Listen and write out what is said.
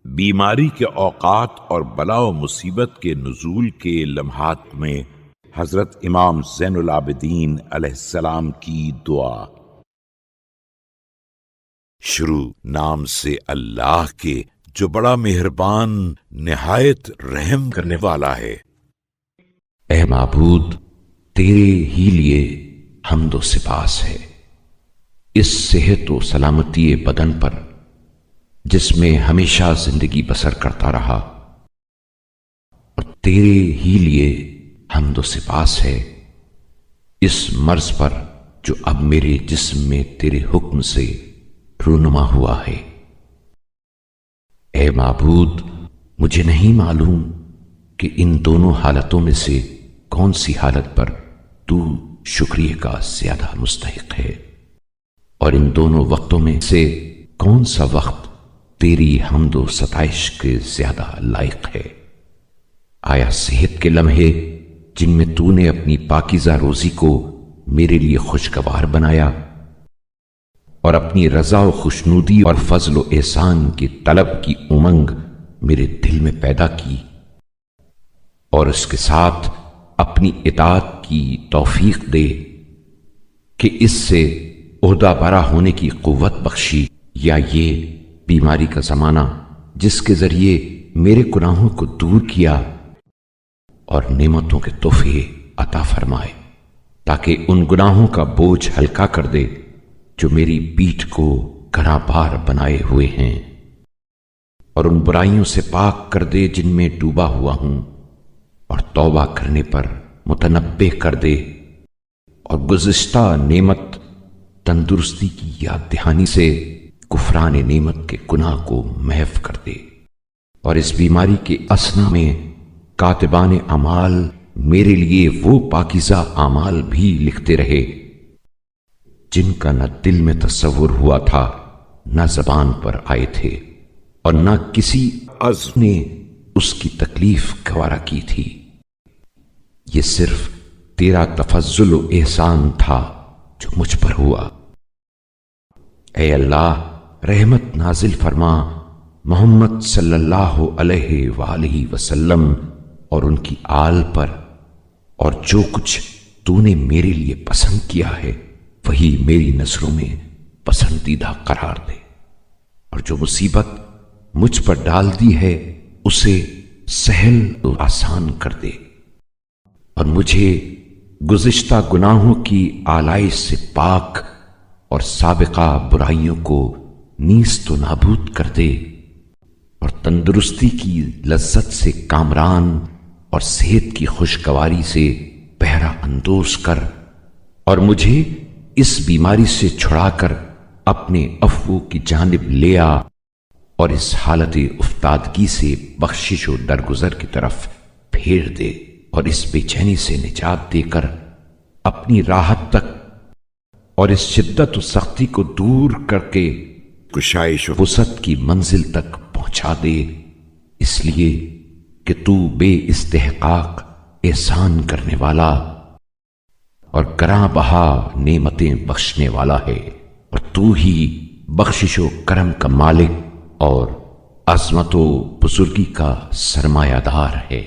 بیماری کے اوقات اور بلا و مصیبت کے نزول کے لمحات میں حضرت امام زین العابدین علیہ السلام کی دعا۔ شروع نام سے اللہ کے جو بڑا مہربان نہایت رحم کرنے والا ہے۔ اے معبود، تیرے ہی لیے حمد و سپاس ہے، اس صحت و سلامتی بدن پر جس میں ہمیشہ زندگی بسر کرتا رہا، اور تیرے ہی لیے حمد و سپاس ہے اس مرض پر جو اب میرے جسم میں تیرے حکم سے رونما ہوا ہے۔ اے معبود، مجھے نہیں معلوم کہ ان دونوں حالتوں میں سے کون سی حالت پر تو شکریہ کا زیادہ مستحق ہے، اور ان دونوں وقتوں میں سے کون سا وقت تیری حمد و ستائش کے زیادہ لائق ہے۔ آیا صحت کے لمحے جن میں تو نے اپنی پاکیزہ روزی کو میرے لیے خوشگوار بنایا اور اپنی رضا و خوشنودی اور فضل و احسان کی طلب کی امنگ میرے دل میں پیدا کی، اور اس کے ساتھ اپنی اطاعت کی توفیق دے کہ اس سے عہدہ برا ہونے کی قوت بخشی، یا یہ بیماری کا زمانہ جس کے ذریعے میرے گناہوں کو دور کیا اور نعمتوں کے تحفے عطا فرمائے، تاکہ ان گناہوں کا بوجھ ہلکا کر دے جو میری پیٹھ کو گھنا بار بنائے ہوئے ہیں، اور ان برائیوں سے پاک کر دے جن میں ڈوبا ہوا ہوں، اور توبہ کرنے پر متنبہ کر دے، اور گزشتہ نعمت تندرستی کی یاد دہانی سے کفران نعمت کے گناہ کو محو کر دے، اور اس بیماری کے اثنا میں کاتبان اعمال میرے لیے وہ پاکیزہ اعمال بھی لکھتے رہے جن کا نہ دل میں تصور ہوا تھا، نہ زبان پر آئے تھے، اور نہ کسی عزم نے اس کی تکلیف گوارا کی تھی۔ یہ صرف تیرا تفضل و احسان تھا جو مجھ پر ہوا۔ اے اللہ، رحمت نازل فرما محمد صلی اللہ علیہ وآلہ وسلم اور ان کی آل پر، اور جو کچھ تو نے میرے لیے پسند کیا ہے وہی میری نظروں میں پسندیدہ قرار دے، اور جو مصیبت مجھ پر ڈال دی ہے اسے سہل و آسان کر دے، اور مجھے گزشتہ گناہوں کی آلائش سے پاک اور سابقہ برائیوں کو نیست و نابود کر دے، اور تندرستی کی لذت سے کامران اور صحت کی خوشگواری سے بہرہ اندوز کر، اور مجھے اس بیماری سے چھڑا کر اپنے عفو کی جانب لے آ، اور اس حالت افتادگی سے بخشش و درگزر کی طرف پھیر دے، اور اس بے چینی سے نجات دے کر اپنی راحت تک اور اس شدت و سختی کو دور کر کے کشائش و وسعت کی منزل تک پہنچا دے، اس لیے کہ تو بے استحقاق احسان کرنے والا اور گراں بہا نعمتیں بخشنے والا ہے، اور تو ہی بخشش و کرم کا مالک اور عظمت و بزرگی کا سرمایہ دار ہے۔